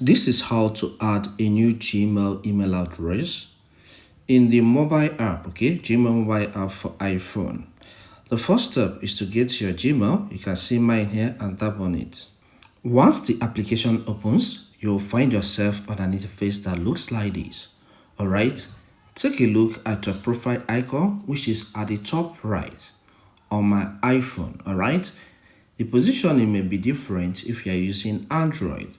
This is how to add a new Gmail email address in the mobile app, okay? Gmail mobile app for iPhone. The first step is to get to your Gmail. You can see mine here and tap on it. Once the application opens, you'll find yourself on an interface that looks like this. Alright, take a look at your profile icon, which is at the top right on my iPhone. Alright, the positioning may be different if you are using Android.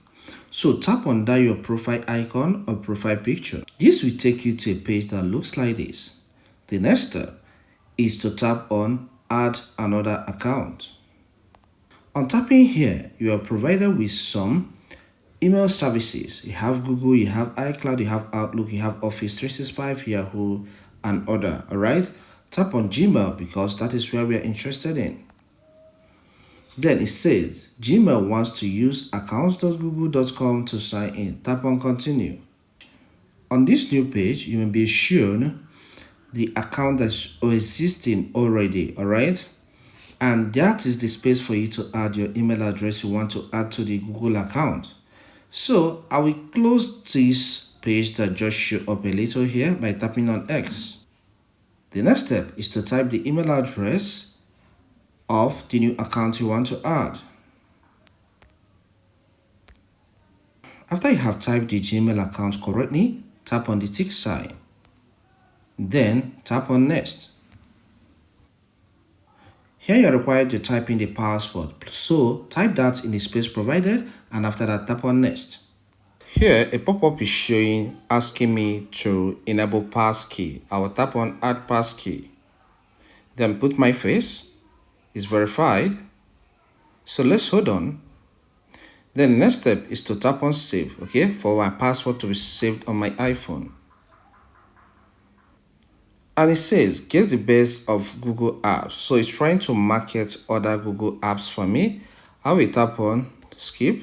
So tap on that your profile icon or profile picture. This will take you to a page that looks like this. The next step is to tap on add another account. On tapping here, you are provided with some email services. You have Google, you have iCloud, you have Outlook, you have Office 365, Yahoo, and other. Alright, tap on Gmail because that is where we are interested in. Then it says Gmail wants to use accounts.google.com to sign in. Tap on continue. On this new page, you will be shown the account that's existing already, alright? And that is the space for you to add your email address you want to add to the Google account. So I will close this page that just showed up a little here by tapping on X. The next step is to type the email address of the new account you want to add. After you have typed the Gmail account correctly, tap on the tick sign. Then tap on Next. Here you are required to type in the password, so type that in the space provided and after that tap on Next. Here a pop-up is showing asking me to enable Passkey. I will tap on Add Passkey. Then put my face. It's verified. So let's hold on. Then the next step is to tap on Save, okay, for my password to be saved on my iPhone. And it says get the best of Google apps. So it's trying to market other Google apps for me. I will tap on skip.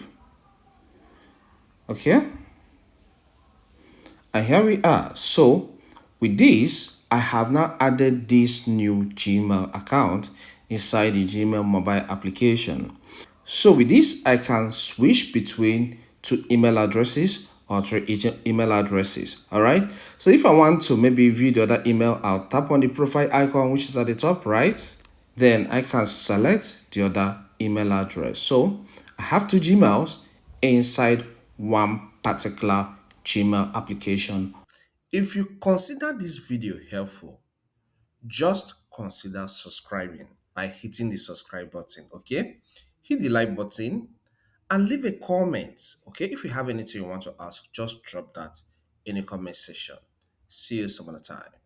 Okay. And here we are. So with this, I have now added this new Gmail account inside the Gmail mobile application. So with this, I can switch between two email addresses or three email addresses. All right. So if I want to maybe view the other email, I'll tap on the profile icon, which is at the top right. Then I can select the other email address. So I have two Gmails inside one particular Gmail application. If you consider this video helpful, just consider subscribing by hitting the subscribe button, okay? Hit the like button and leave a comment, okay? If you have anything you want to ask, just drop that in the comment section. See you some other time.